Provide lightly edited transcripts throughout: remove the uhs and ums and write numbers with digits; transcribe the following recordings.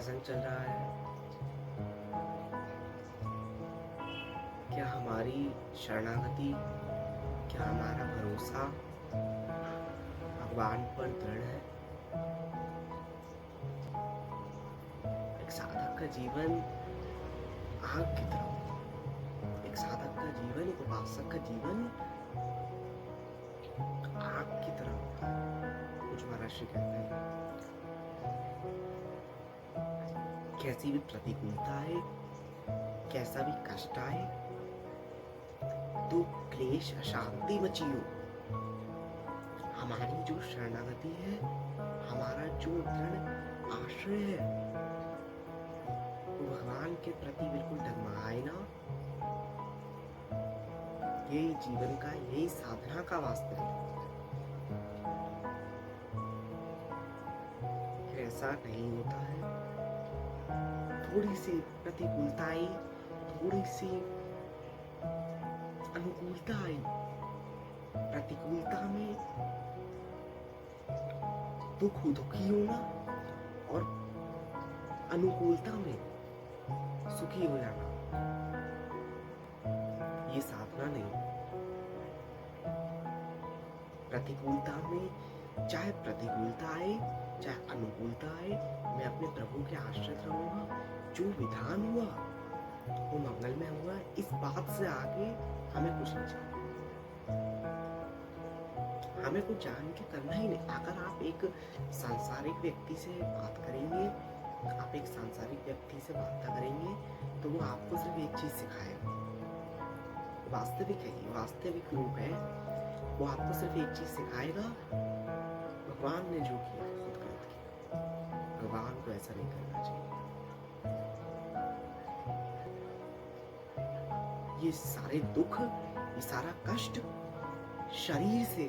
प्रसंग चल रहा है। क्या हमारी शरणागति, क्या हमारा भरोसा भगवान पर दृढ़ है? एक साधक का जीवन आग की तरह, एक साधक का जीवन, एक उपासक का जीवन आग की तरह होता है। कुछ महर्षि कहते हैं कैसी भी प्रतिकूलता आए, कैसा भी कष्ट आए, दुख क्लेश अशांति मची हो, हमारी जो शरणागति है, हमारा जो दृढ़ आश्रय है, वो भगवान के प्रति बिल्कुल डगमगाए ना। यही जीवन का, यही साधना का वास्तव है। ऐसा नहीं होता है। थोड़ी सी प्रतिकूलता आई, थोड़ी सी अनुकूलता आई, प्रतिकूलता में दुखी होना और अनुकूलता में सुखी हो जाना, ये साधना नहीं। प्रतिकूलता में, चाहे प्रतिकूलता आए चाहे अनुकूलता आए, मैं अपने प्रभु के आश्रित रहूंगा। जो विधान हुआ वो मंगलमय हुआ। इस बात से आगे हमें कुछ नहीं चाहिए, हमें कुछ जान के करना ही नहीं। अगर आप एक सांसारिक व्यक्ति से बात करेंगे, आप एक सांसारिक व्यक्ति से वार्ता करेंगे, तो वो आपको सिर्फ एक चीज सिखाएगा। वास्तविक है, ये वास्तविक रूप है। वो आपको सिर्फ एक चीज सिखाएगा, भगवान ने जो किया खुद गलत किया, भगवान को ऐसा नहीं करना चाहिए। ये सारे दुख, ये सारा कष्ट शरीर से,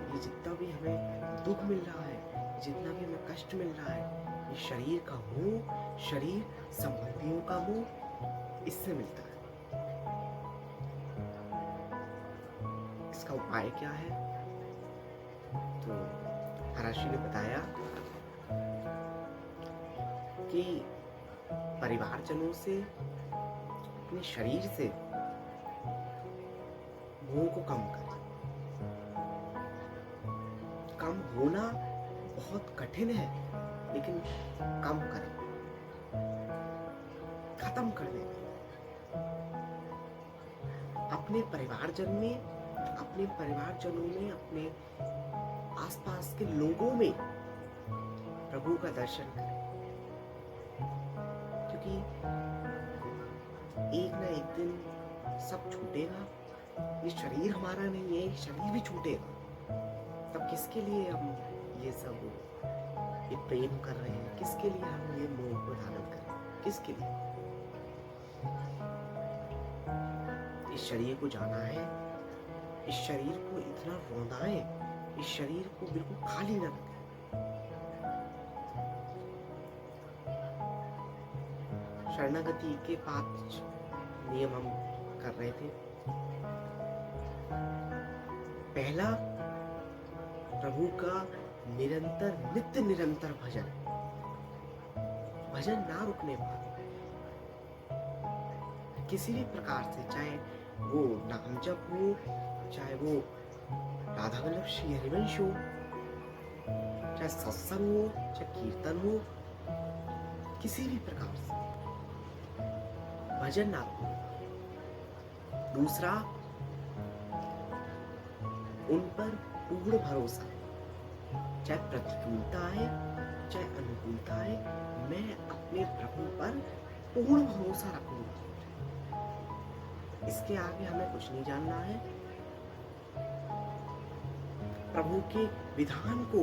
ये जितना भी हमें दुख मिल रहा है, जितना भी हमें कष्ट मिल रहा है, ये शरीर का मोह, शरीर संबंधियों का मोह, इससे मिलता है। इसका उपाय क्या है? तो महर्षि ने बताया कि परिवारजनों से, अपने शरीर से मोह को कम करें। कम होना बहुत कठिन है, लेकिन कम करें, खत्म कर दें। अपने परिवारजनों में, अपने आसपास के लोगों में प्रभु का दर्शन करें, क्योंकि एक ना एक दिन सब छूटेगा। ये शरीर हमारा नहीं है, ये शरीर भी छूटेगा। तब किसके लिए हम ये सब, ये प्रेम कर रहे हैं? किसके लिए हम ये मोह को धारण कर रहे हैं? किसके लिए? इस शरीर को जाना है, इस शरीर को इतना रोना है, इस शरीर को बिल्कुल खाली न रखें। शरणागति के 5 नियम हम कर रहे थे। पहला, प्रभु का नित्य निरंतर भजन ना रुकने पाए, किसी भी प्रकार से, चाहे वो नाम जप हो, चाहे वो राधा वल्लभ श्री हरिवंश हो, चाहे सत्संग हो, चाहे कीर्तन हो, किसी भी प्रकार से भजन ना रुकने पाए। दूसरा, उन पर पूर्ण भरोसा, चाहे प्रतिकूलता आए चाहे अनुकूलता आए, मैं अपने प्रभु पर पूर्ण भरोसा रखूंगा। इसके आगे हमें कुछ नहीं जानना है। प्रभु के विधान को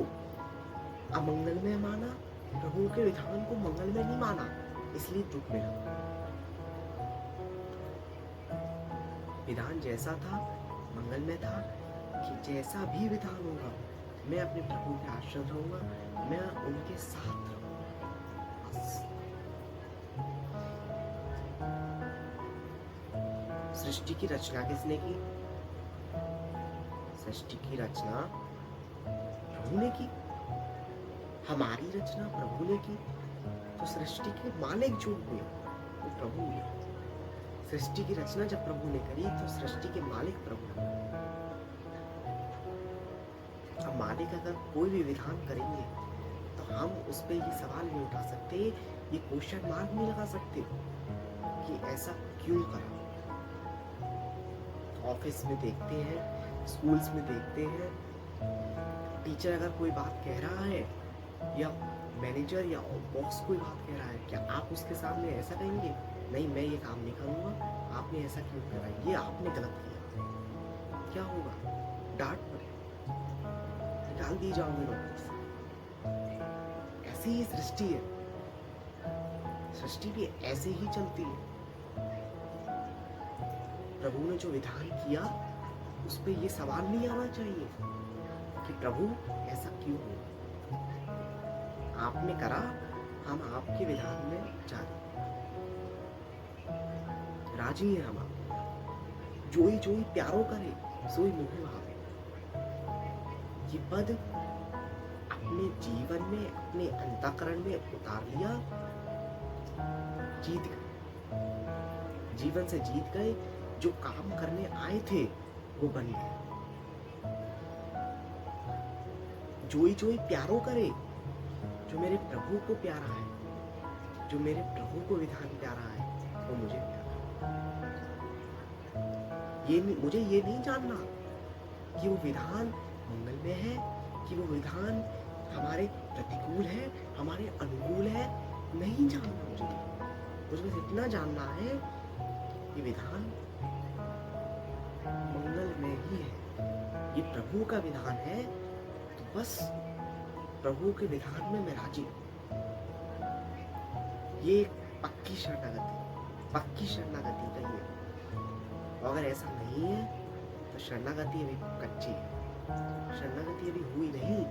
अमंगलमय माना, प्रभु के विधान को मंगलमय नहीं माना, इसलिए दुख मिला। विधान जैसा था, मंगलमय था, कि जैसा भी विधान होगा, मैं अपने प्रभु के आश्रय रहूंगा, मैं उनके साथ रहूंगा। बस। सृष्टि की रचना किसने की? सृष्टि की रचना प्रभु ने की। हमारी रचना प्रभु ने की, तो सृष्टि के मालिक जो हुए वो प्रभु हुए। सृष्टि की रचना जब प्रभु ने करी तो सृष्टि के मालिक प्रभु हुए। अब मालिक अगर कोई भी विधान करेंगे तो हम उस पर ये सवाल नहीं उठा सकते, ये क्वेश्चन मार्क नहीं लगा सकते कि ऐसा क्यों करा। ऑफिस में देखते हैं, स्कूल्स में देखते हैं, टीचर अगर कोई बात कह रहा है या मैनेजर या बॉस कोई बात कह रहा है, क्या आप उसके सामने ऐसा कहेंगे, नहीं मैं ये काम नहीं करूँगा, आपने ऐसा क्यों करा, ये आपने गलत किया। क्या होगा? डांट पड़े, निकाल दिए जाओगे नौकरी से। ऐसी ही सृष्टि है, सृष्टि भी ऐसे ही चलती है। प्रभु ने जो विधान किया उस पर ये सवाल नहीं आना चाहिए कि प्रभु ऐसा क्यों हुआ। आपने करा, हम आपके विधान में राजी हैं। हम जोई जोई प्यारो करे सोई मोह भावे। ये पद अपने जीवन में, अपने अंतःकरण में उतार लिया, जीत गए, जीवन से जीत गए। जो काम करने आए थे वो बन गए। जोई जोई प्यारो करे, जो मेरे प्रभु को प्यारा है, जो मेरे प्रभु को विधान प्यारा है, वो मुझे प्यारा है। मुझे ये नहीं जानना कि वो विधान मंगलमय है, कि वो विधान हमारे प्रतिकूल है, हमारे अनुकूल है, नहीं जानना मुझे बस इतना जानना है कि विधान मंगलमय ही है। ये प्रभु का विधान है, तो बस प्रभु के विधान में मैं राजी हूं। ये पक्की शरणागति का ये। अगर ऐसा नहीं है तो शरणागति अभी कच्ची है, शरणागति अभी हुई नहीं।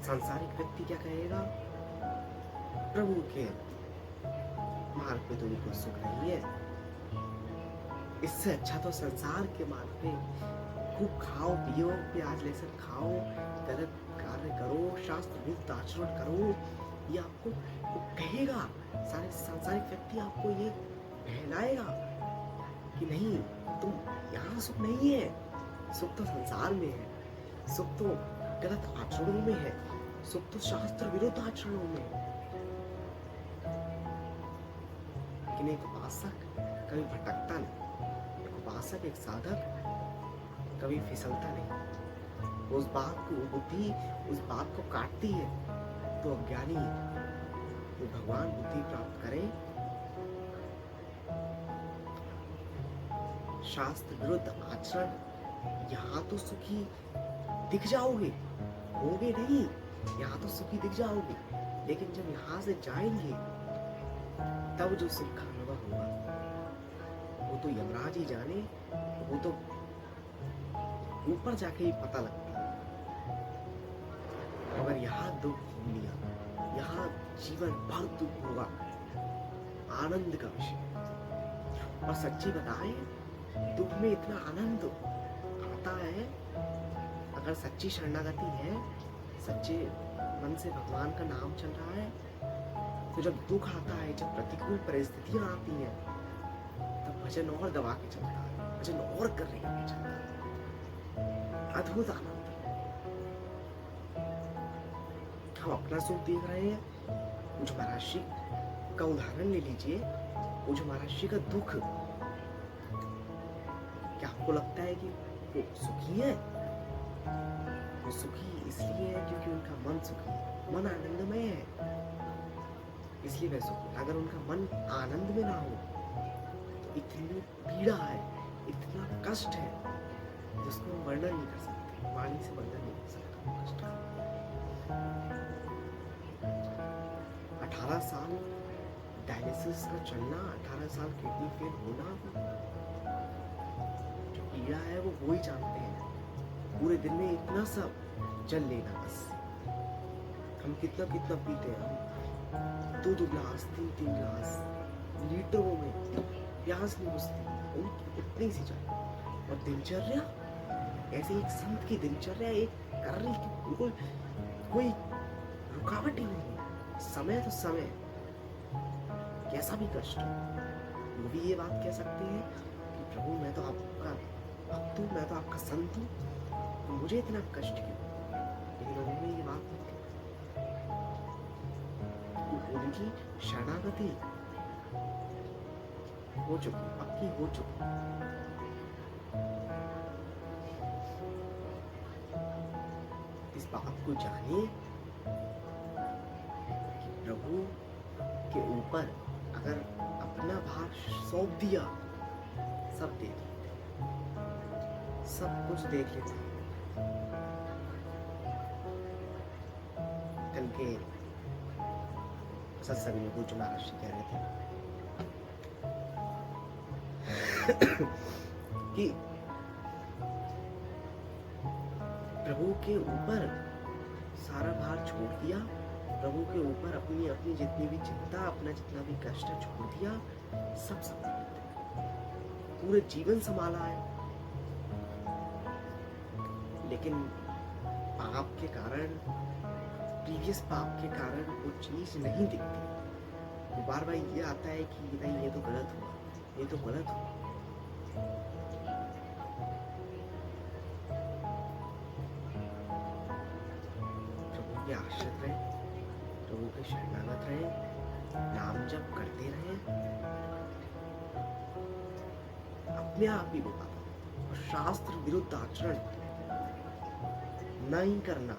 सांसारिक व्यक्ति क्या कहेगा? प्रभु के मार्ग पे तो कोई सुख नहीं है, इससे अच्छा तो संसार के मार्ग पे खूब खाओ पियो, प्याज लहसुन खाओ, गलत कार्य करो, शास्त्र विरुद्ध आचरण करो। ये आपको कहेगा, सारे सांसारिक व्यक्ति आपको ये बहलाएगा कि नहीं, तुम यहाँ सुख नहीं है, सुख तो संसार में है, सुख तो गलत आचरणों में है, सुख तो शास्त्र विरुद्ध आचरणों में है। लेकिन एक उपासक कभी भटकता नहीं, एक उपासक, एक साधक कभी फिसलता नहीं। उस बात को बुद्धि उस बात को काटती है तो अज्ञानी वो भगवान बुद्धि प्राप्त करे, शास्त्र विरुद्ध आचरण। यहाँ तो सुखी दिख जाओगे, होगे नहीं, यहाँ तो सुखी दिख जाओगे, लेकिन जब यहाँ से जाएंगे तब जो सुख का अनुभव होगा वो तो यमराज ही जाने, वो तो ऊपर जाके ही पता लगता है। अगर यहाँ दुख भोग लिया, यहाँ जीवन भर दुख होगा, आनंद का विषय। और सच्ची बताए, दुख में इतना आनंद आता है अगर सच्ची शरणागति है, सच्चे मन से भगवान का नाम चल रहा है, तो जब दुख आता है, जब प्रतिकूल परिस्थितियां आती हैं, तब भजन और दबा के चलता है, भजन और करने के चलता है। अद्भुत आनंद। हम अपना सुख देख रहे हैं, मुझ महाराष्ट्री का उदाहरण ले लीजिए। मुझ महाराष्ट्री का दुख, क्या आपको लगता है कि वो सुखी है? वो सुखी इसलिए है क्योंकि उनका मन सुखी है, मन आनंदमय है, इसलिए वे सुखी। अगर उनका मन आनंद में ना हो तो इतनी पीड़ा है, इतना कष्ट है जिसको हम वर्णन नहीं कर सकते, वाणी से वर्णन नहीं कर सकते कष्ट का। 18 साल डायलिसिस का चलना, 18 साल किडनी फेल होना, जो पीड़ा है वो ही जानते हैं। पूरे दिन में इतना सब जल लेना, बस हम कितना कितना पीते हैं, हम 2 गिलास 3 गिलास लीटरों में, प्यास नहीं बुझती, उतनी सी चाहिए। और दिनचर्या ऐसे एक संत की दिनचर्या एक कर रही कि बिल्कुल कोई रुकावट ही नहीं है। समय तो समय, कैसा भी कष्ट हो, वो भी ये बात कह सकते हैं कि प्रभु मैं तो आपका भक्त हूँ, मैं तो आपका संत हूँ, तो मुझे इतना कष्ट क्यों? लेकिन उन्होंने ये बात नहीं की। उनकी शरणागति हो चुकी, पक्की हो चुकी। इस बात को जानिए कि प्रभु के ऊपर अगर अपना भार सौंप दिया, सब देख लेते, सब कुछ देख लेते। कल के सत्संग में पूज्य महाराज जी कह रहे थे कि प्रभु के ऊपर सारा भार छोड़ दिया, प्रभु के ऊपर अपनी अपनी जितनी भी चिंता, अपना जितना भी कष्ट छोड़ दिया, सब संभाल लेते। पूरे जीवन संभाला है, लेकिन पाप के कारण, प्रीवियस पाप के कारण वो चीज नहीं दिखती। वो बार बार ये आता है कि नहीं ये तो गलत हुआ, ये तो गलत हुआ। प्रभु के आश्रित रहे, प्रभु के शरणागत रहे, नाम जप करते रहे, अपने आप ही होगा। और शास्त्र विरुद्ध आचरण नहीं करना,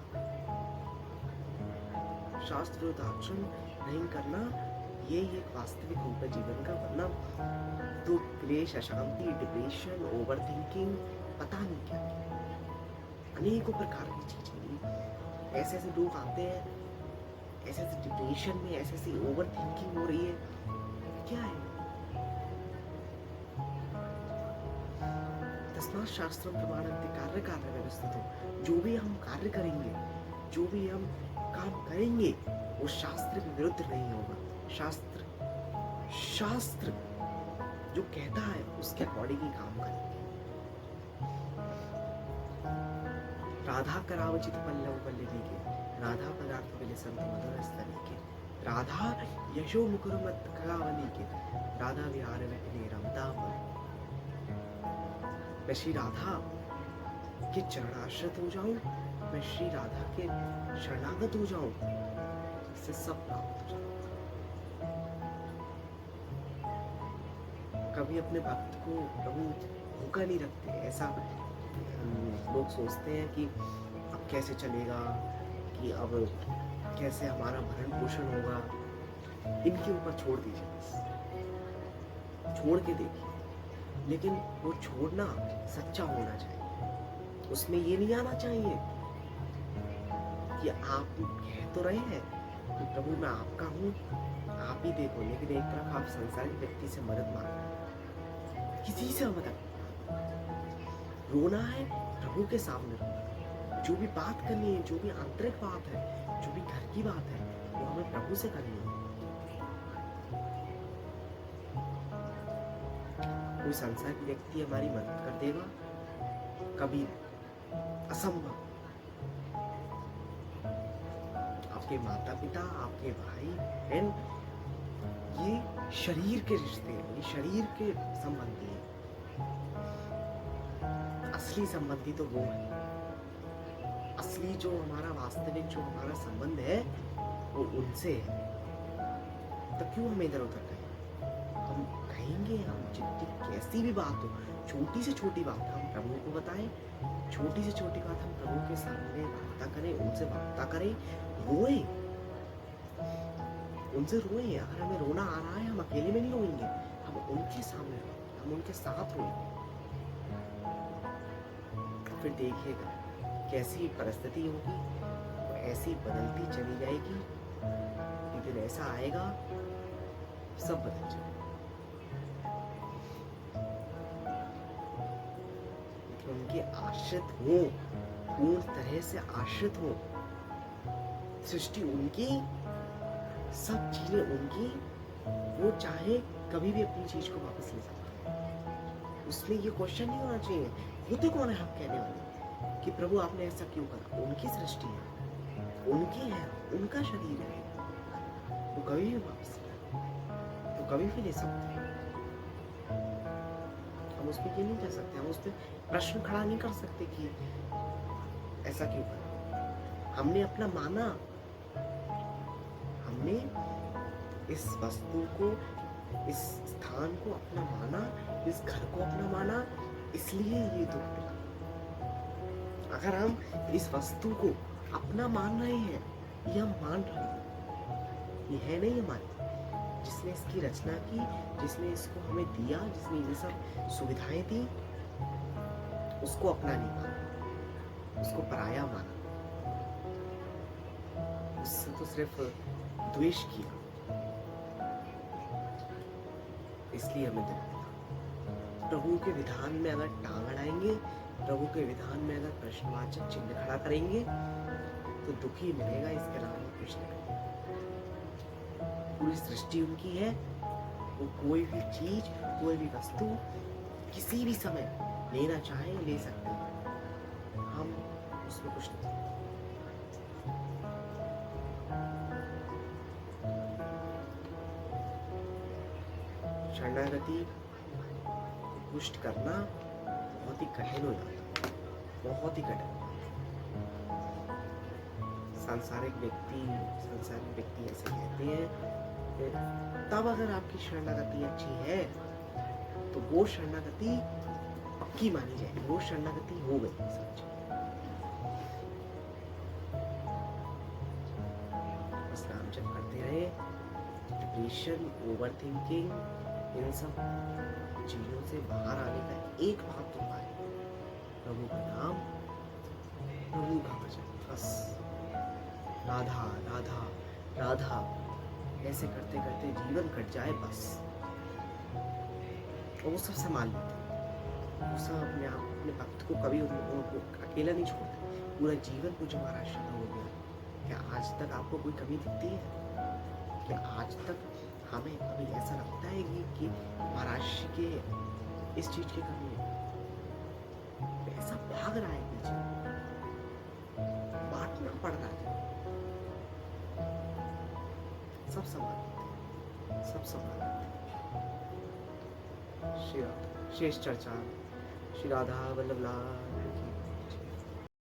शास्त्र विरुद्ध आचरण नहीं करना, ये एक वास्तविक रूप है जीवन का। वरना दुख, क्लेश, अशांति, डिप्रेशन, ओवर थिंकिंग, पता नहीं क्या क्या, अनेकों प्रकार की चीजें। ऐसे ऐसे लोग आते हैं, ऐसे ऐसे डिप्रेशन में, ऐसे ऐसी ओवर थिंकिंग हो रही है, क्या है? तस्मात् शास्त्रं प्रमाणन्ते कार्य कार्य व्यवस्थितो। जो भी हम कार्य करेंगे, जो भी हम काम करेंगे, वो शास्त्र के विरुद्ध नहीं होगा। शास्त्र जो कहता है उसके अकॉर्डिंग ही काम करेंगे। राधा करावचित पल्लव पल्लवी के, राधा पदार्थ मिले संत मधुर स्तनी के, राधा यशो मुकुर मत खगावली के, राधा विहार विपिने रमता पर। मैं श्री राधा के चरणाश्रित हो जाऊं, मैं श्री राधा के शरणागत हो जाऊं, इससे सब प्राप्त हो जाए। कभी अपने भक्त को प्रभु भूखा नहीं रखते। ऐसा लोग सोचते हैं कि अब कैसे चलेगा, कि अब कैसे हमारा भरण पोषण होगा। इनके ऊपर छोड़ दीजिए, छोड़ के देखिए। लेकिन वो छोड़ना सच्चा होना चाहिए। उसमें ये नहीं आना चाहिए कि आप कह तो रहे हैं कि प्रभु मैं आपका हूँ, आप ही देखो, लेकिन एक तरफ आप संसारिक व्यक्ति से मदद मांग रहे हैं, किसी से मदद। रोना है प्रभु के सामने रोना। जो भी बात करनी है, जो भी आंतरिक बात है, जो भी घर की बात है, वो हमें प्रभु से करनी है। कोई संसारिक व्यक्ति हमारी मदद कर देगा, कभी असंभव। आपके माता पिता, आपके भाई बहन, ये शरीर के रिश्ते हैं, ये शरीर के संबंधी हैं। असली संबंधी तो वो है। असली जो हमारा वास्तविक जो हमारा संबंध है वो उनसे है। तो क्यों हम इधर उधर कहें? हम कहेंगे, हम जितनी कैसी भी बात हो, छोटी से छोटी बात हम प्रभु को बताएं, छोटी से छोटी बात हम प्रभु के सामने वार्ता करें, उनसे वार्ता करें, रोएं, उनसे रोएं। अगर हमें रोना आ रहा है, हम अकेले में नहीं रोएंगे, हम उनके सामने रोएंगे, हम उनके साथ रोएंगे। फिर देखिएगा कैसी परिस्थिति होगी, वो ऐसी बदलती चली जाएगी। एक दिन ऐसा आएगा, सब बदल जाएगा। उनके आश्रित हो, पूर्ण तरह से आश्रित हो। सृष्टि उनकी, सब चीजें उनकी, वो चाहे कभी भी अपनी चीज को वापस ले सकते हैं। उसमें ये क्वेश्चन नहीं होना चाहिए होते कौन है हम कहने वाले। कि प्रभु आपने ऐसा क्यों करा। उनकी सृष्टि है, उनकी है, उनका शरीर है, वो कभी भी वापस तो कभी भी ले सकते हैं। हम उस पर ये नहीं कर सकते, हम उस पर प्रश्न खड़ा नहीं कर सकते कि ऐसा क्यों करा। हमने अपना माना, हमने इस वस्तु को, इस स्थान को अपना माना, इस घर को अपना माना, इसलिए ये दुख मिला। अगर हम इस वस्तु को अपना मान रहे हैं, ये हम मान रहे हैं, ये है नहीं हमारी, जिसने इसकी रचना की, जिसने इसको हमें दिया, जिसने ये सब सुविधाएं दी, उसको अपना नहीं माना, उसको पराया माना, उससे तो सिर्फ द्वेष किया, इसलिए हमें दुख मिला। प्रभु के विधान में अगर टांग अड़ाएंगे, प्रभु के विधान में अगर प्रश्नवाचक चिन्ह खड़ा करेंगे, तो दुख ही मिलेगा, इसके अलावा कुछ नहीं। पूरी सृष्टि उनकी है, वो कोई भी चीज, कोई भी वस्तु किसी भी समय लेना चाहे ले सकते हैं, हम उसमें कुछ नहीं। शरणागति पुष्ट करना बहुत ही कठिन हो जाता है, बहुत ही कठिन। सांसारिक व्यक्ति ऐसे कहते हैं कि तब अगर आपकी शरणागति अच्छी है तो वो शरणागति पक्की मानी जाएगी, वो शरणागति हो गई समझ। बस नाम जप करते रहे, डिप्रेशन, ओवर थिंकिंग, इन सब चीजों से बाहर आने का एक मात्र उपाय, प्रभु का नाम, प्रभु का भजन, बस। राधा राधा राधा ऐसे करते करते जीवन कट जाए बस, और वो सब संभाल लेते, वो सब अपने आप, अपने भक्त को कभी उनको अकेला नहीं छोड़ते। पूरा जीवन कुछ हमारा आश्रम हो गया। क्या आज तक आपको कोई कमी दिखती है? क्या आज तक हमें कभी ऐसा लगता है कि महाराज के इस चीज की कमी है? पैसा भाग रहा है पीछे, बांटना पड़ रहा है, सब संभाल, सब संभाल। शेष चर्चा श्री राधा वल्लभ लाल